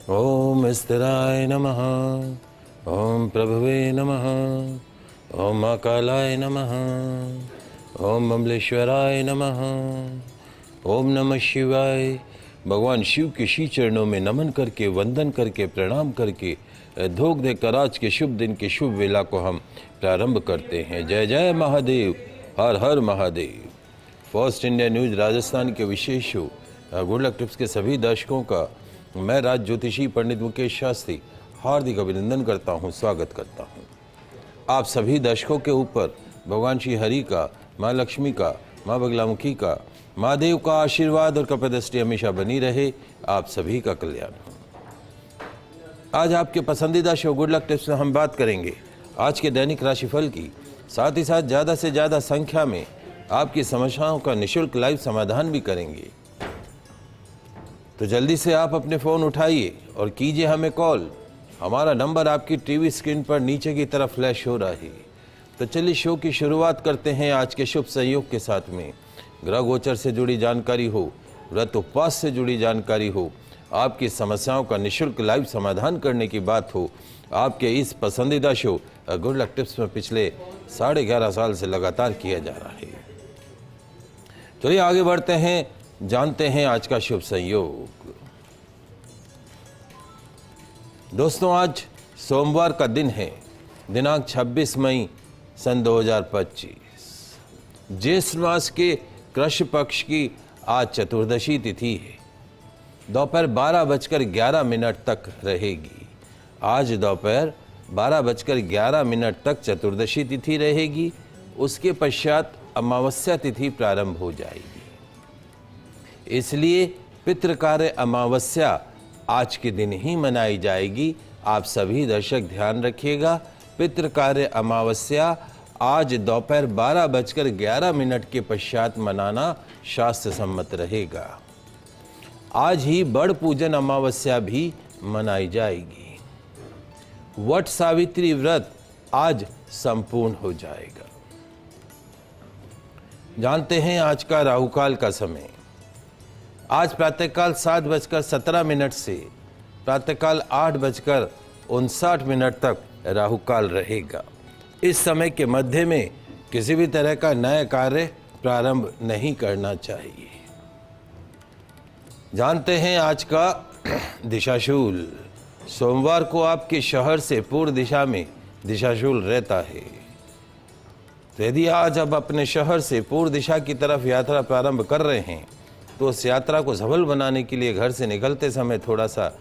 ओम स्थिराय नमः। ओम प्रभवे नमः। ओम महाकालाय नमः। ओम अमलेश्वराय नमः। ओम नमः शिवाय। भगवान शिव के श्री चरणों में नमन करके, वंदन करके, प्रणाम करके, धोख देकर आज के शुभ दिन के शुभ वेला को हम प्रारंभ करते हैं। जय जय महादेव, हर हर Mahadev. First India News Rajasthan के विशेष शो गुड लक टिप्स के सभी दर्शकों का मैं राज ज्योतिषी पंडित मुकेश शास्त्री हार्दिक अभिनंदन करता हूं, स्वागत करता हूं। आप सभी दर्शकों के ऊपर भगवान श्री हरि का, माँ लक्ष्मी का, माँ बगलामुखी का, महादेव का आशीर्वाद और कपदृष्टि हमेशा बनी रहे। आप सभी का कल्याण हो। आज आपके पसंदीदा शो गुड लक टिप्स में हम बात करेंगे आज के दैनिक राशिफल की, साथ ही साथ ज़्यादा से ज़्यादा संख्या में आपकी समस्याओं का निःशुल्क लाइव समाधान भी करेंगे। तो जल्दी से आप अपने फ़ोन उठाइए और कीजिए हमें कॉल। हमारा नंबर आपकी टीवी स्क्रीन पर नीचे की तरफ फ्लैश हो रहा है। तो चलिए शो की शुरुआत करते हैं आज के शुभ संयोग के साथ में। ग्रह गोचर से जुड़ी जानकारी हो, व्रत उपवास से जुड़ी जानकारी हो, आपकी समस्याओं का निःशुल्क लाइव समाधान करने की बात हो, आपके इस पसंदीदा शो गुड लक टिप्स में पिछले 11.5 साल से लगातार किया जा रहा है। चलिए आगे बढ़ते हैं, जानते हैं आज का शुभ संयोग। दोस्तों, आज सोमवार का दिन है, दिनांक 26 मई सन 2025। ज्येष्ठ मास के कृष्ण पक्ष की आज चतुर्दशी तिथि है। दोपहर 12:11 तक रहेगी। आज दोपहर 12:11 तक चतुर्दशी तिथि रहेगी। उसके पश्चात अमावस्या तिथि प्रारंभ हो जाएगी। इसलिए पितृकार्य अमावस्या आज के दिन ही मनाई जाएगी। आप सभी दर्शक ध्यान रखिएगा, पितृकार्य अमावस्या आज दोपहर 12:11 के पश्चात मनाना शास्त्र सम्मत रहेगा। आज ही बड़ पूजन अमावस्या भी मनाई जाएगी। वट सावित्री व्रत आज संपूर्ण हो जाएगा। जानते हैं आज का राहुकाल का समय। आज प्रातःकाल 7:17 से प्रातःकाल 8:59 तक राहुकाल रहेगा। इस समय के मध्य में किसी भी तरह का नया कार्य प्रारंभ नहीं करना चाहिए। जानते हैं आज का दिशाशूल। सोमवार को आपके शहर से पूर्व दिशा में दिशाशूल रहता है। तो यदि आज आप अपने शहर से पूर्व दिशा की तरफ यात्रा प्रारंभ कर रहे हैं तो उस यात्रा को सफल बनाने के लिए घर से निकलते समय थोड़ा सा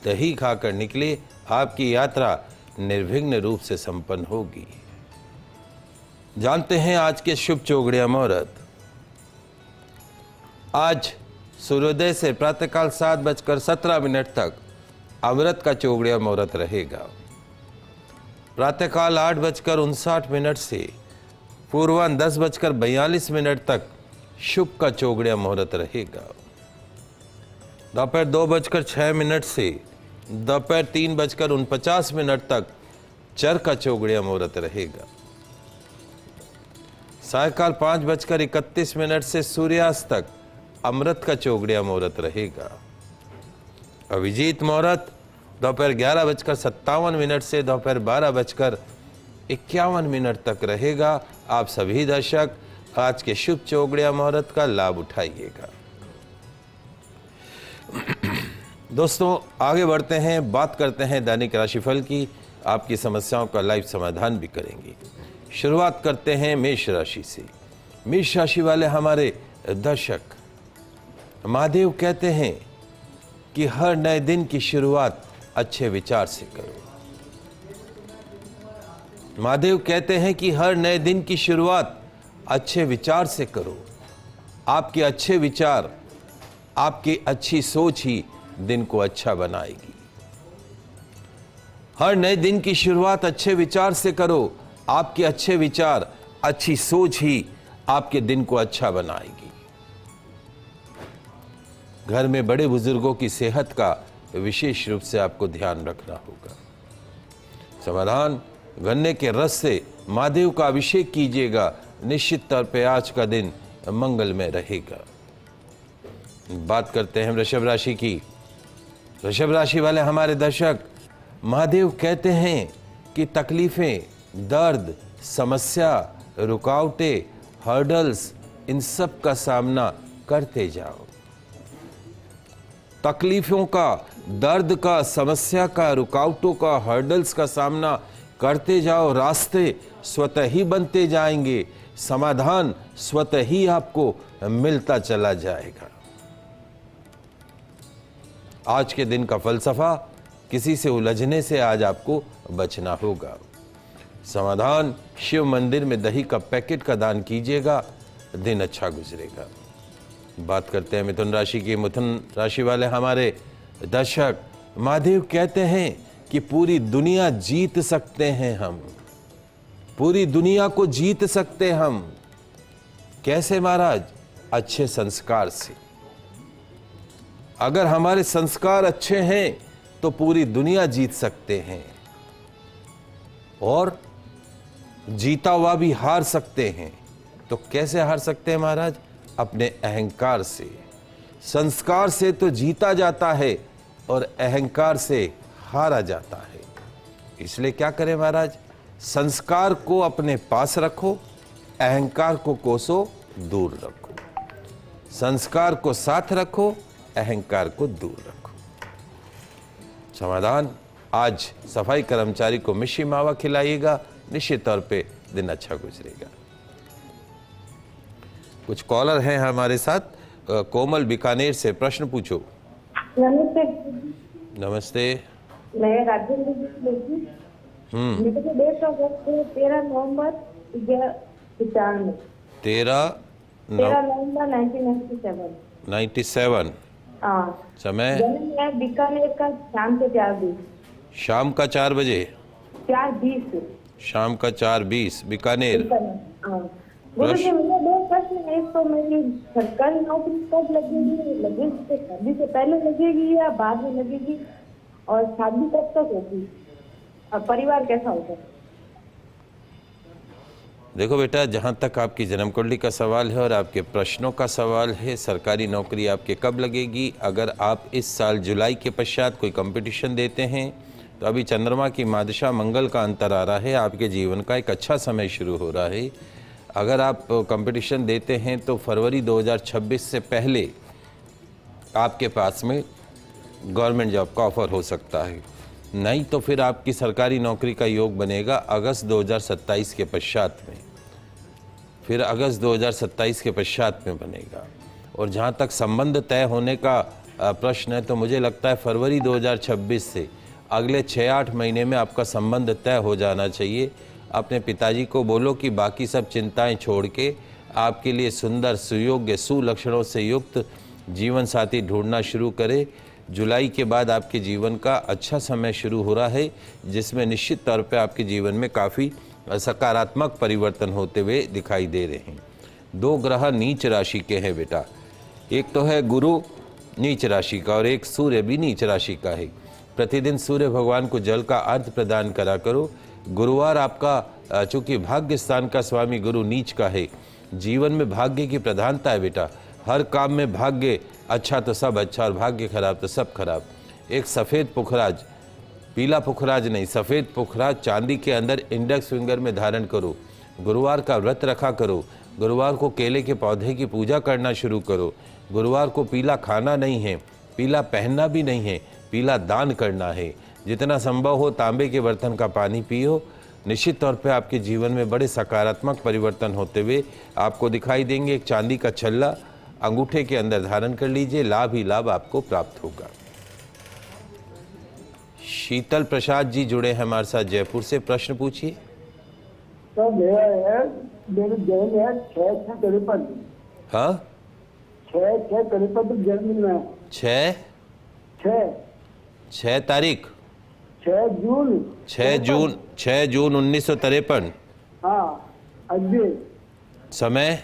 दही खाकर निकले। आपकी यात्रा निर्विघ्न रूप से संपन्न होगी। जानते हैं आज के शुभ चौगड़िया मुहूर्त। आज सूर्योदय से प्रातःकाल 7:17 तक अमृत का चौगड़िया मुहूर्त रहेगा। प्रातःकाल 8:59 से पूर्वाह्न 10:42 तक शुभ का चौगड़िया मुहूर्त रहेगा। दोपहर 2:06 से दोपहर 3:49 तक चर का चौगड़िया मुहूर्त रहेगा। सायकाल 5:31 से सूर्यास्त तक अमृत का चौगड़िया मुहूर्त रहेगा। अभिजीत मुहूर्त दोपहर 11:57 से दोपहर 12:51 तक रहेगा। आप सभी दर्शक आज के शुभ चौगड़िया मुहूर्त का लाभ उठाइएगा। दोस्तों, आगे बढ़ते हैं, बात करते हैं दैनिक राशिफल की। आपकी समस्याओं का लाइव समाधान भी करेंगे। शुरुआत करते हैं मेष राशि से। मेष राशि वाले हमारे दर्शक, महादेव कहते हैं कि हर नए दिन की शुरुआत अच्छे विचार से करो। महादेव कहते हैं कि हर नए दिन की शुरुआत अच्छे विचार से करो। आपके अच्छे विचार, आपकी अच्छी सोच ही दिन को अच्छा बनाएगी। हर नए दिन की शुरुआत अच्छे विचार से करो। आपके अच्छे विचार, अच्छी सोच ही आपके दिन को अच्छा बनाएगी। घर में बड़े बुजुर्गों की सेहत का विशेष रूप से आपको ध्यान रखना होगा। समाधान, गन्ने के रस से महादेव का अभिषेक कीजिएगा। निश्चित तौर पे आज का दिन मंगलमय रहेगा। बात करते हैं वृषभ राशि की। वृषभ राशि वाले हमारे दर्शक, महादेव कहते हैं कि तकलीफें, दर्द, समस्या, रुकावटें, हर्डल्स, इन सब का सामना करते जाओ। तकलीफों का, दर्द का, समस्या का, रुकावटों का, हर्डल्स का सामना करते जाओ। रास्ते स्वतः ही बनते जाएंगे, समाधान स्वतः ही आपको मिलता चला जाएगा। आज के दिन का फलसफा, किसी से उलझने से आज आपको बचना होगा। समाधान, शिव मंदिर में दही का पैकेट का दान कीजिएगा, दिन अच्छा गुजरेगा। बात करते हैं मिथुन राशि की। मिथुन राशि वाले हमारे दर्शक, महादेव कहते हैं कि पूरी दुनिया जीत सकते हैं हम, पूरी दुनिया को जीत सकते हम। कैसे महाराज? अच्छे संस्कार से। अगर हमारे संस्कार अच्छे हैं तो पूरी दुनिया जीत सकते हैं, और जीता हुआ भी हार सकते हैं। तो कैसे हार सकते हैं महाराज? अपने अहंकार से। संस्कार से तो जीता जाता है और अहंकार से हारा जाता है। इसलिए क्या करें महाराज? संस्कार को अपने पास रखो, अहंकार को कोसो दूर रखो। संस्कार को साथ रखो, अहंकार को दूर रखो। समाधान, आज सफाई कर्मचारी को मिश्री मावा खिलाइएगा, निश्चित तौर पे दिन अच्छा गुजरेगा। कुछ कॉलर हैं हमारे साथ। कोमल बीकानेर से, प्रश्न पूछो। नमस्ते। नमस्ते। मैं राजेंद्र मेरे को डेट ऑफ बर्थ 13 नवंबर 1995। 13 नवंबर 1997। 97। हाँ। समय? जन्म है बीकानेर का शाम के 4:20। शाम का 4 बजे? 4:20। शाम का 4:20, बीकानेर। हाँ। गुरु जी, मेरे दो प्रश्न हैं। एक तो मेरी सरकारी नौकरी कब लगेगी? लगेगी शादी से पहले लगेगी या बाद में लगेगी? और शादी कब तक होगी? और परिवार कैसा होगा? देखो बेटा, जहाँ तक आपकी जन्म कुंडली का सवाल है और आपके प्रश्नों का सवाल है, सरकारी नौकरी आपके कब लगेगी? अगर आप इस साल जुलाई के पश्चात कोई कंपटीशन देते हैं तो अभी चंद्रमा की मादशा मंगल का अंतर आ रहा है, आपके जीवन का एक अच्छा समय शुरू हो रहा है। अगर आप कंपटीशन देते हैं तो फरवरी 2026 से पहले आपके पास में गवर्नमेंट जॉब का ऑफर हो सकता है। नहीं तो फिर आपकी सरकारी नौकरी का योग बनेगा अगस्त 2027 के पश्चात में। फिर अगस्त 2027 के पश्चात में बनेगा। और जहाँ तक संबंध तय होने का प्रश्न है, तो मुझे लगता है फरवरी 2026 से अगले 6-8 महीने में आपका संबंध तय हो जाना चाहिए। अपने पिताजी को बोलो कि बाकी सब चिंताएं छोड़ के आपके लिए सुंदर, सुयोग्य, सुलक्षणों से युक्त जीवन साथी ढूंढना शुरू करें। जुलाई के बाद आपके जीवन का अच्छा समय शुरू हो रहा है, जिसमें निश्चित तौर पे आपके जीवन में काफ़ी सकारात्मक परिवर्तन होते हुए दिखाई दे रहे हैं। 2 ग्रह नीच राशि के हैं बेटा। एक तो है गुरु नीच राशि का और एक सूर्य भी नीच राशि का है। प्रतिदिन सूर्य भगवान को जल का अर्घ प्रदान करा करो। गुरुवार आपका चूंकि भाग्य स्थान का स्वामी गुरु नीच का है, जीवन में भाग्य की प्रधानता है बेटा। हर काम में भाग्य अच्छा तो सब अच्छा और भाग्य खराब तो सब खराब। एक सफ़ेद पुखराज, पीला पुखराज नहीं, सफ़ेद पुखराज चांदी के अंदर इंडेक्स फिंगर में धारण करो। गुरुवार का व्रत रखा करो। गुरुवार को केले के पौधे की पूजा करना शुरू करो। गुरुवार को पीला खाना नहीं है, पीला पहनना भी नहीं है, पीला दान करना है। जितना संभव हो तांबे के बर्तन का पानी पियो। निश्चित तौर पे आपके जीवन में बड़े सकारात्मक परिवर्तन होते हुए आपको दिखाई देंगे। एक चांदी का छल्ला अंगूठे के अंदर धारण कर लीजिए, लाभ ही लाभ आपको प्राप्त होगा। शीतल प्रसाद जी जुड़े हैं हमारे साथ जयपुर से, प्रश्न पूछिए। तो मेरे जन्म है 6/6/53। हाँ, 6/6/53 जन्म में। 6 तारीख 6 जून 6 जून 1953। हाँ, अजय समय?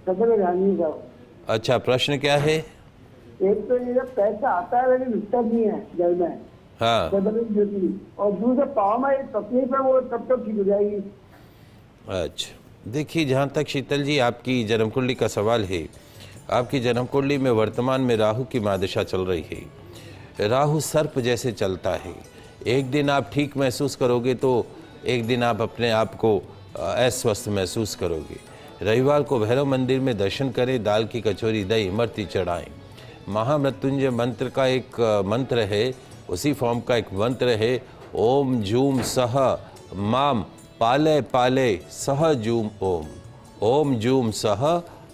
सदर गांधी साहब। अच्छा, प्रश्न क्या है? एक तो ये पैसा आता है लेकिन रुकता नहीं है जल में। हाँ, और दूसरा पाँव में एक तकलीफ है, वो तब तक ठीक हो जाएगी। अच्छा, देखिए, जहाँ तक शीतल जी आपकी जन्म कुंडली का सवाल है, आपकी जन्म कुंडली में वर्तमान में राहु की महादशा चल रही है। राहु सर्प जैसे चलता है। एक दिन आप ठीक महसूस करोगे तो एक दिन आप अपने आप को अस्वस्थ महसूस करोगे। रविवार को भैरव मंदिर में दर्शन करें, दाल की कचौरी दही इमरती चढ़ाएं। महामृत्युंजय मंत्र का एक मंत्र है, उसी फॉर्म का एक मंत्र है, ओम जूम सह माम पाले पाले सह जूम ओम। ओम जूम सह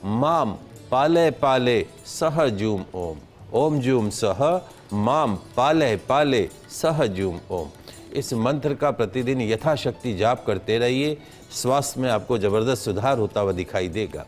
माम पाले पाले सह जूम ओम। ओम जूम सह माम पाले पाले सह जूम ओम। इस मंत्र का प्रतिदिन यथाशक्ति जाप करते रहिए। स्वास्थ्य में आपको ज़बरदस्त सुधार होता हुआ दिखाई देगा।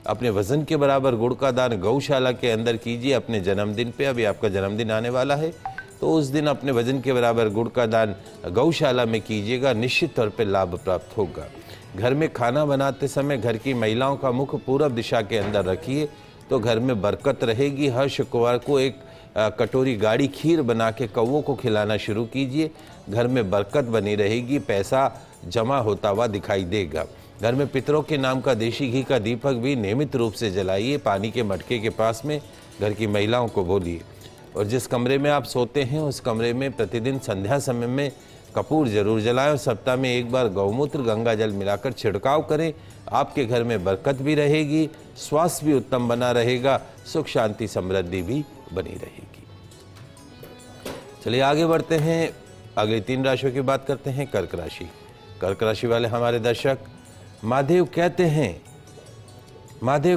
अपने वजन के बराबर गुड़ का दान गौशाला के अंदर कीजिए अपने जन्मदिन पे। अभी आपका जन्मदिन आने वाला है तो उस दिन अपने वजन के बराबर गुड़ का दान गौशाला में कीजिएगा, निश्चित तौर पे लाभ प्राप्त होगा। घर में खाना बनाते समय घर की महिलाओं का मुख पूरब दिशा के अंदर रखिए तो घर में बरकत रहेगी। हर शुक्रवार को एक कटोरी गाढ़ी खीर बना के कौवों को खिलाना शुरू कीजिए, घर में बरकत बनी रहेगी, पैसा जमा होता हुआ दिखाई देगा। घर में पितरों के नाम का देशी घी का दीपक भी नियमित रूप से जलाइए, पानी के मटके के पास में घर की महिलाओं को बोलिए। और जिस कमरे में आप सोते हैं उस कमरे में प्रतिदिन संध्या समय में कपूर जरूर जलाएं और सप्ताह में एक बार गौमूत्र गंगा जल मिलाकर छिड़काव करें। आपके घर में बरकत भी रहेगी, स्वास्थ्य भी उत्तम बना रहेगा, सुख शांति समृद्धि भी बनी रहेगी। चलिए आगे बढ़ते हैं, अगली 3 राशियों की बात करते हैं। कर्क राशि। कर्क राशि वाले हमारे दर्शक, महादेव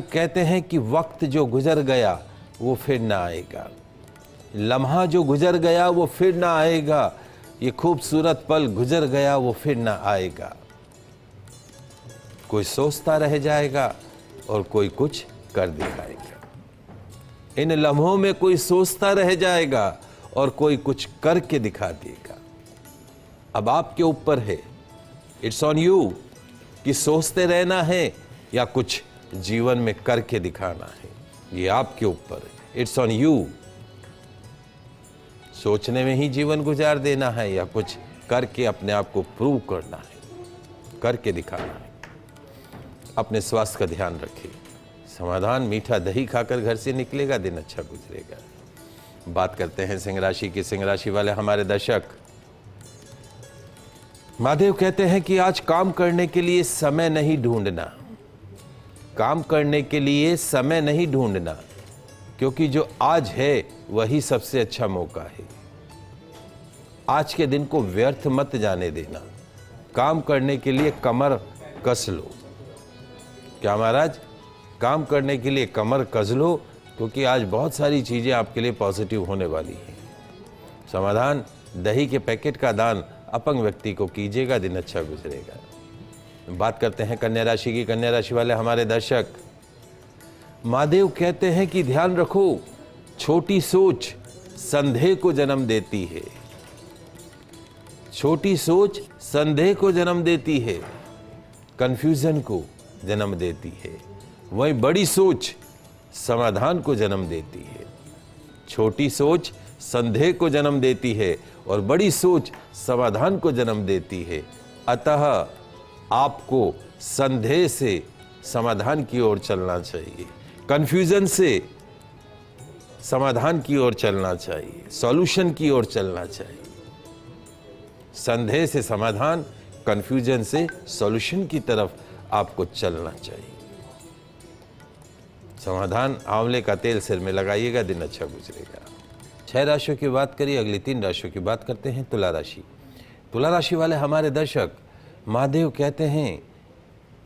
कहते हैं कि वक्त जो गुजर गया वो फिर ना आएगा। लम्हा जो गुजर गया वो फिर ना आएगा। ये खूबसूरत पल गुजर गया वो फिर ना आएगा। कोई सोचता रह जाएगा और कोई कुछ कर दिखाएगा। इन लम्हों में कोई सोचता रह जाएगा और कोई कुछ करके दिखा देगा। अब आपके ऊपर है, इट्स ऑन यू कि सोचते रहना है या कुछ जीवन में करके दिखाना है। ये आपके ऊपर है, इट्स ऑन यू। सोचने में ही जीवन गुजार देना है या कुछ करके अपने आप को प्रूव करना है, करके दिखाना है। अपने स्वास्थ्य का ध्यान रखिए। समाधान, मीठा दही खाकर घर से निकलेगा, दिन अच्छा गुजरेगा। बात करते हैं सिंह राशि की। सिंह राशि वाले हमारे दर्शक, महादेव कहते हैं कि आज काम करने के लिए समय नहीं ढूंढना। काम करने के लिए समय नहीं ढूंढना, क्योंकि जो आज है वही सबसे अच्छा मौका है। आज के दिन को व्यर्थ मत जाने देना। काम करने के लिए कमर कस लो। क्या महाराज? काम करने के लिए कमर कस लो, क्योंकि आज बहुत सारी चीजें आपके लिए पॉजिटिव होने वाली हैं। समाधान, दही के पैकेट का दान अपंग व्यक्ति को कीजिएगा, दिन अच्छा गुजरेगा। बात करते हैं कन्या राशि की। कन्या राशि वाले हमारे दर्शक, महादेव कहते हैं कि ध्यान रखो, छोटी सोच संदेह को जन्म देती है। छोटी सोच संदेह को जन्म देती है, कंफ्यूजन को जन्म देती है। वहीं बड़ी सोच समाधान को जन्म देती है। छोटी सोच संदेह को जन्म देती है और बड़ी सोच समाधान को जन्म देती है। अतः आपको संदेह से समाधान की ओर चलना चाहिए, कंफ्यूजन से समाधान की ओर चलना चाहिए, सॉल्यूशन की ओर चलना चाहिए। संदेह से समाधान, कंफ्यूजन से सॉल्यूशन की तरफ आपको चलना चाहिए। समाधान, आंवले का तेल सिर में लगाइएगा, दिन अच्छा गुजरेगा। 6 राशियों की बात करिए, अगली 3 राशियों की बात करते हैं। तुला राशि। तुला राशि वाले हमारे दर्शक, महादेव कहते हैं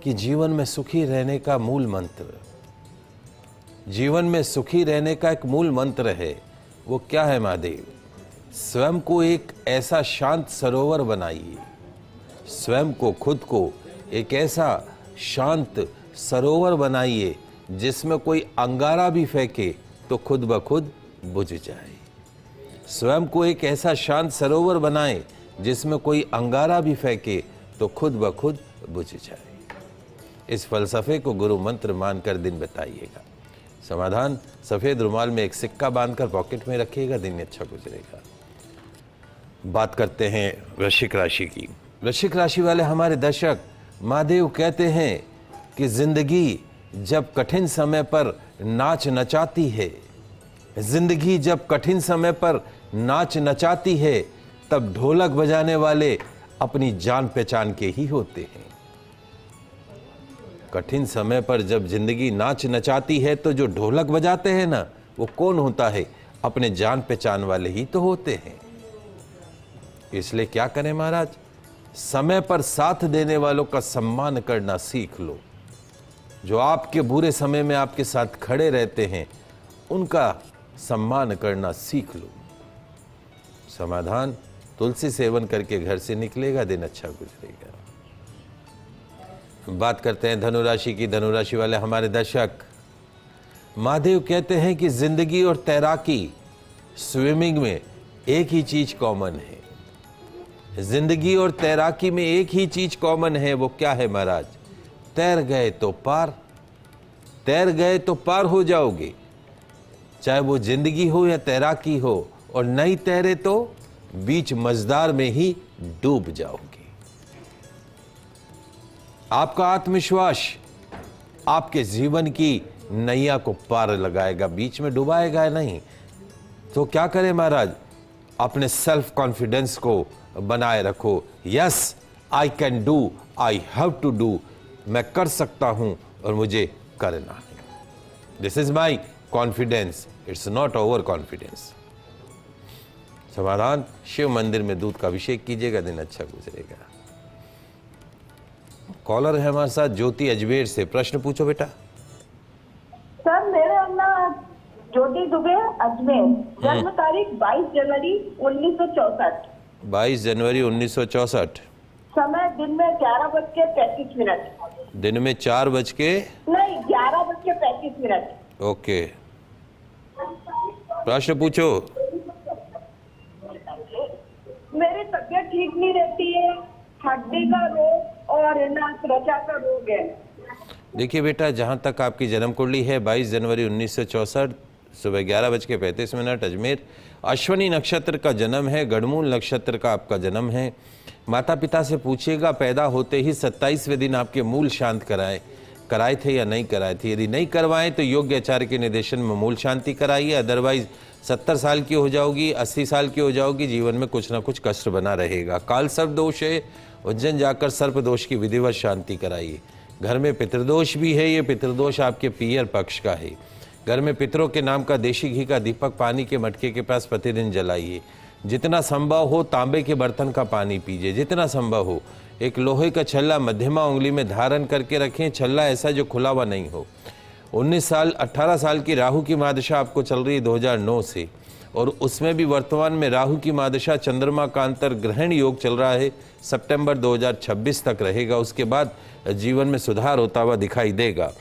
कि जीवन में सुखी रहने का मूल मंत्र, जीवन में सुखी रहने का एक मूल मंत्र है। वो क्या है महादेव? स्वयं को एक ऐसा शांत सरोवर बनाइए। स्वयं को, खुद को एक ऐसा शांत सरोवर बनाइए जिसमें कोई अंगारा भी फेंके तो खुद ब खुद बुझ जाए। स्वयं को एक ऐसा शांत सरोवर बनाएं जिसमें कोई अंगारा भी फेंके तो खुद ब खुद बुझ जाए। इस फलसफे को गुरु मंत्र मानकर दिन बिताइएगा। समाधान, सफेद रुमाल में एक सिक्का बांधकर पॉकेट में रखिएगा, दिन अच्छा गुजरेगा। बात करते हैं वृश्चिक राशि की। वृश्चिक राशि वाले हमारे दर्शक, महादेव कहते हैं कि जिंदगी जब कठिन समय पर नाच नचाती है, जिंदगी जब कठिन समय पर नाच नचाती है तब ढोलक बजाने वाले अपनी जान पहचान के ही होते हैं। कठिन समय पर जब जिंदगी नाच नचाती है तो जो ढोलक बजाते हैं ना, वो कौन होता है? अपने जान पहचान वाले ही तो होते हैं। इसलिए क्या करें महाराज, समय पर साथ देने वालों का सम्मान करना सीख लो। जो आपके बुरे समय में आपके साथ खड़े रहते हैं, उनका सम्मान करना सीख लो। समाधान, तुलसी सेवन करके घर से निकलेगा, दिन अच्छा गुजरेगा। बात करते हैं धनुराशि की। धनुराशि वाले हमारे दर्शक, महादेव कहते हैं कि जिंदगी और तैराकी, स्विमिंग में एक ही चीज कॉमन है। जिंदगी और तैराकी में एक ही चीज कॉमन है। वो क्या है महाराज? तैर गए तो पार, तैर गए तो पार हो जाओगे। चाहे वो जिंदगी हो या तैराकी हो, और नहीं तैरे तो बीच मझधार में ही डूब जाओगे। आपका आत्मविश्वास आपके जीवन की नैया को पार लगाएगा, बीच में डुबाएगा नहीं। तो क्या करें महाराज? अपने सेल्फ कॉन्फिडेंस को बनाए रखो। Yes, I can do, I have to do. मैं कर सकता हूं और मुझे करना है। This is my confidence, it's not over confidence. समाधान, शिव मंदिर में दूध का अभिषेक कीजिएगा, दिन अच्छा गुजरेगा। कॉलर है हमारे साथ ज्योति अजमेर से। प्रश्न पूछो बेटा। सर मेरा नाम ज्योति दुबे, अजमेर। जन्म तारीख 22 जनवरी 1964। 22 जनवरी 1964। समय दिन में 11:35। दिन में 4 बज के नहीं, 11:35। ओके, प्रश्न पूछो। मेरी तबीयत ठीक नहीं रहती है, हड्डी का रोग और त्वचा का रोग है। देखिए बेटा, जहाँ तक आपकी जन्म कुंडली है 22 जनवरी 1964 सुबह 11:35 अजमेर, अश्वनी नक्षत्र का जन्म है, गढ़मूल नक्षत्र का आपका जन्म है। माता पिता से पूछिएगा पैदा होते ही 27वें दिन आपके मूल शांत कराए थे या नहीं कराए थे। यदि नहीं करवाएं तो योग्य आचार्य के निर्देशन में मूल शांति कराइए। अदरवाइज 70 साल की हो जाओगी, 80 साल की हो जाओगी, जीवन में कुछ ना कुछ कष्ट बना रहेगा। काल सर्प दोष है, उज्जैन जाकर सर्प दोष की विधिवत शांति कराइए। घर में पितृदोष भी है, ये पितृदोष आपके पियर पक्ष का है। घर में पितरों के नाम का देशी घी का दीपक पानी के मटके के पास प्रतिदिन जलाइए। जितना संभव हो तांबे के बर्तन का पानी पीजिए, जितना संभव हो। एक लोहे का छल्ला मध्यमा उंगली में धारण करके रखें, छल्ला ऐसा जो खुला हुआ नहीं हो। 18 साल की राहु की महादशा आपको चल रही है 2009 से, और उसमें भी वर्तमान में राहु की महादशा चंद्रमा का अंतर ग्रहण योग चल रहा है, सितंबर 2026 तक रहेगा। उसके बाद जीवन में सुधार होता हुआ दिखाई देगा।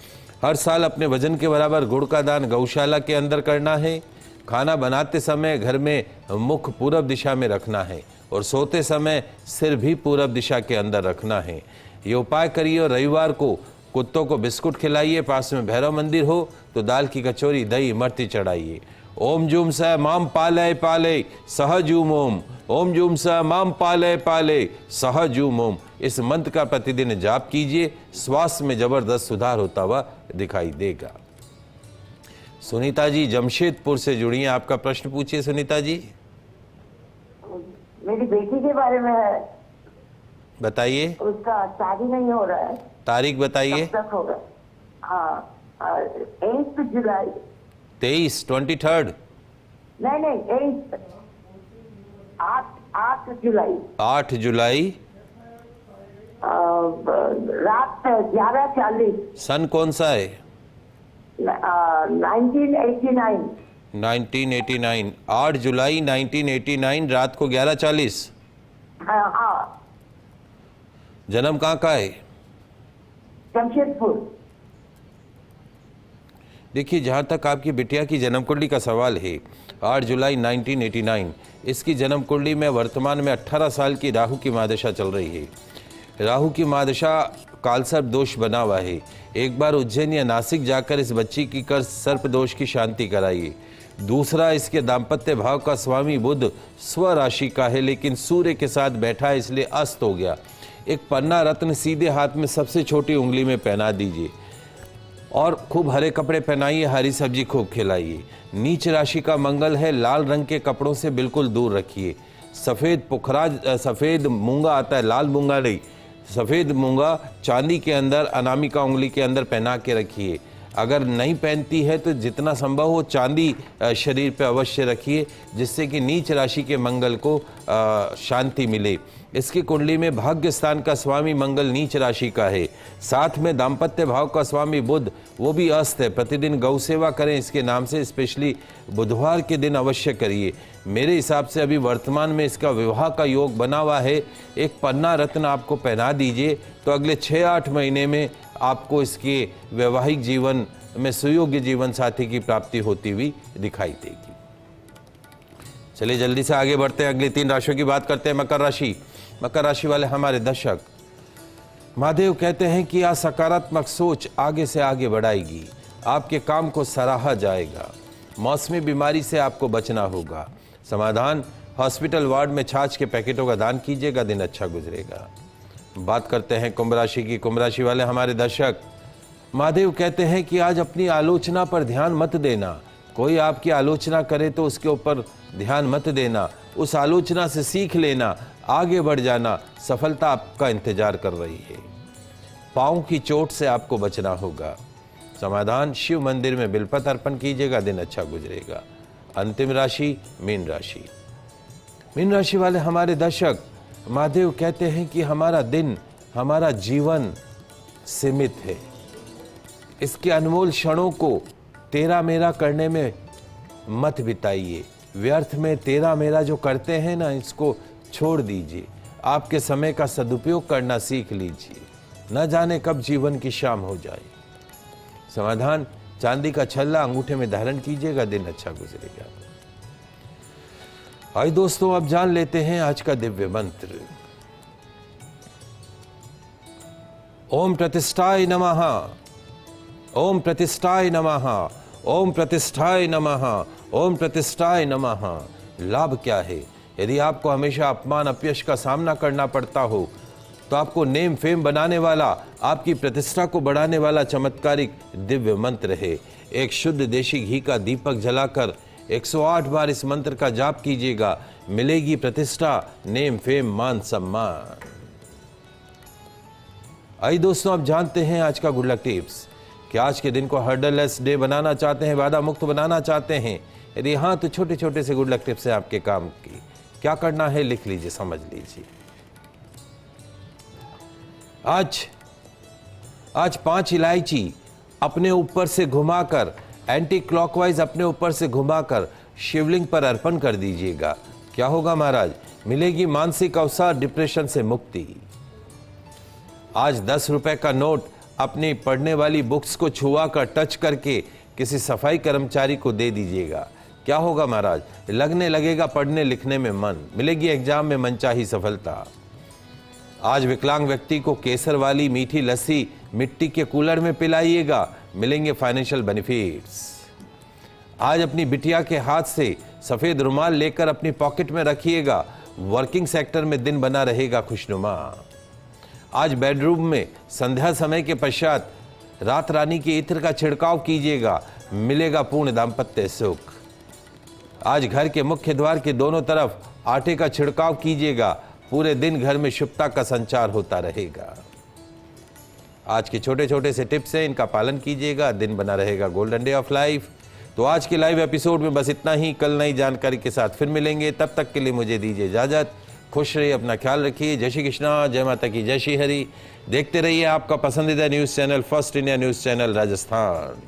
हर साल अपने वजन के बराबर गुड़ का दान गौशाला के अंदर करना है। खाना बनाते समय घर में मुख पूरब दिशा में रखना है, और सोते समय सिर भी पूरब दिशा के अंदर रखना है। ये उपाय करिए। और रविवार को कुत्तों को बिस्कुट खिलाइए। पास में भैरव मंदिर हो तो दाल की कचौरी, दही, इमरती चढ़ाइए। ओम जूम स माम पालय पाले सह जूम ओम, ओम जूम स माम पालय पाले सह जूम ओम। इस मंत्र का प्रतिदिन जाप कीजिए, स्वास्थ्य में जबरदस्त सुधार होता हुआ दिखाई देगा। सुनीता जी जमशेदपुर से जुड़ी हैं, आपका प्रश्न पूछिए सुनीता जी। मेरी बेटी के बारे में है। बताइए। उसका शादी नहीं हो रहा है। तारीख बताइए। कब तक होगा? हाँ, 8 जुलाई। 23 नहीं 8 जुलाई। 8 जुलाई। रात 11:40। सन कौन सा है? 1989। 1989। 8 जुलाई 1989 रात को 11:40। हाँ। जन्म कहाँ का है? जमशेदपुर। देखिए, जहाँ तक आपकी बिटिया की जन्म कुंडली का सवाल है, 8 जुलाई 1989 इसकी जन्म कुंडली में वर्तमान में 18 साल की राहु की महादशा चल रही है। राहु की महादशा कालसर्प दोष बना हुआ है। एक बार उज्जैन या नासिक जाकर इस बच्ची की कर सर्प दोष की शांति कराइए। दूसरा, इसके दाम्पत्य भाव का स्वामी बुध स्व राशि का है, लेकिन सूर्य के साथ बैठा है, इसलिए अस्त हो गया। एक पन्ना रत्न सीधे हाथ में सबसे छोटी उंगली में पहना दीजिए। और खूब हरे कपड़े पहनाइए, हरी सब्जी खूब खिलाइए। नीच राशि का मंगल है, लाल रंग के कपड़ों से बिल्कुल दूर रखिए। सफ़ेद मूंगा आता है, लाल मूंगा नहीं, सफ़ेद मूंगा चांदी के अंदर अनामिका उंगली के अंदर पहना के रखिए। अगर नहीं पहनती है तो जितना संभव हो चांदी शरीर पे अवश्य रखिए, जिससे कि नीच राशि के मंगल को शांति मिले। इसकी कुंडली में भाग्य स्थान का स्वामी मंगल नीच राशि का है, साथ में दाम्पत्य भाव का स्वामी बुध वो भी अस्त है। प्रतिदिन गौ सेवा करें इसके नाम से, स्पेशली बुधवार के दिन अवश्य करिए। मेरे हिसाब से अभी वर्तमान में इसका विवाह का योग बना हुआ है। एक पन्ना रत्न आपको पहना दीजिए तो अगले 6-8 महीने में आपको इसके वैवाहिक जीवन में सुयोग्य जीवन साथी की प्राप्ति होती हुई दिखाई देगी। चलिए जल्दी से आगे बढ़ते हैं, अगली 3 राशियों की बात करते हैं। मकर राशि। मकर राशि वाले हमारे दर्शक, महादेव कहते हैं कि आज सकारात्मक सोच आगे से आगे बढ़ाएगी, आपके काम को सराहा जाएगा। मौसमी बीमारी से आपको बचना होगा। समाधान, हॉस्पिटल वार्ड में छाछ के पैकेटों का दान कीजिएगा, दिन अच्छा गुजरेगा। बात करते हैं कुंभ राशि की। कुंभ राशि वाले हमारे दर्शक, महादेव कहते हैं कि आज अपनी आलोचना पर ध्यान मत देना। कोई आपकी आलोचना करे तो उसके ऊपर ध्यान मत देना, उस आलोचना से सीख लेना, आगे बढ़ जाना। सफलता आपका इंतजार कर रही है। पांव की चोट से आपको बचना होगा। समाधान, शिव मंदिर में बिलपत्र अर्पण कीजिएगा, दिन अच्छा गुजरेगा। अंतिम राशि मीन राशि। मीन राशि वाले हमारे दर्शक, महादेव कहते हैं कि हमारा दिन, हमारा जीवन सीमित है। इसके अनमोल क्षणों को तेरा मेरा करने में मत बिताइए। व्यर्थ में तेरा मेरा जो करते हैं ना, इसको छोड़ दीजिए। आपके समय का सदुपयोग करना सीख लीजिए, न जाने कब जीवन की शाम हो जाए। समाधान, चांदी का छल्ला अंगूठे में धारण कीजिएगा, दिन अच्छा गुजरेगा। आइए दोस्तों, अब जान लेते हैं आज का दिव्य मंत्र। ओम प्रतिष्ठाय नमः, ओम प्रतिष्ठाय नमः, ओम प्रतिष्ठाय नमः, ओम प्रतिष्ठाय नमः। लाभ क्या है? यदि आपको हमेशा अपमान अपयश का सामना करना पड़ता हो तो आपको नेम फेम बनाने वाला, आपकी प्रतिष्ठा को बढ़ाने वाला चमत्कारिक दिव्य मंत्र है। एक शुद्ध देशी घी का दीपक जलाकर 108 बार इस मंत्र का जाप कीजिएगा, मिलेगी प्रतिष्ठा, नेम फेम, मान सम्मान। आइए दोस्तों, अब जानते हैं आज का गुड लक टिप्स। कि आज के दिन को हर्डललेस डे बनाना चाहते हैं, बाधा मुक्त बनाना चाहते हैं? यदि हाँ, तो छोटे छोटे से गुड लक टिप्स है आपके काम की। क्या करना है लिख लीजिए, समझ लीजिए। आज 5 इलायची अपने ऊपर से घुमाकर, एंटी क्लॉकवाइज अपने ऊपर से घुमाकर शिवलिंग पर अर्पण कर दीजिएगा। क्या होगा महाराज? मिलेगी मानसिक अवसाद, डिप्रेशन से मुक्ति। आज 10 रुपए का नोट अपनी पढ़ने वाली बुक्स को छुआ कर, टच करके किसी सफाई कर्मचारी को दे दीजिएगा। क्या होगा महाराज? लगने लगेगा पढ़ने लिखने में मन, मिलेगी एग्जाम में मनचाही सफलता। आज विकलांग व्यक्ति को केसर वाली मीठी लस्सी मिट्टी के कूलर में पिलाइएगा, मिलेंगे फाइनेंशियल बेनिफिट्स। आज अपनी बिटिया के हाथ से सफेद रुमाल लेकर अपनी पॉकेट में रखिएगा, वर्किंग सेक्टर में दिन बना रहेगा खुशनुमा। आज बेडरूम में संध्या समय के पश्चात रात रानी के इत्र का छिड़काव कीजिएगा, मिलेगा पूर्ण दाम्पत्य सुख। आज घर के मुख्य द्वार के दोनों तरफ आटे का छिड़काव कीजिएगा, पूरे दिन घर में शुभता का संचार होता रहेगा। आज के छोटे छोटे से टिप्स हैं, इनका पालन कीजिएगा, दिन बना रहेगा गोल्डन डे ऑफ लाइफ। तो आज के लाइव एपिसोड में बस इतना ही। कल नई जानकारी के साथ फिर मिलेंगे, तब तक के लिए मुझे दीजिए इजाजत। खुश रहिए, अपना ख्याल रखिए। जय श्री कृष्णा, जय माता की, जय श्री हरि। देखते रहिए आपका पसंदीदा news channel first India news channel Rajasthan.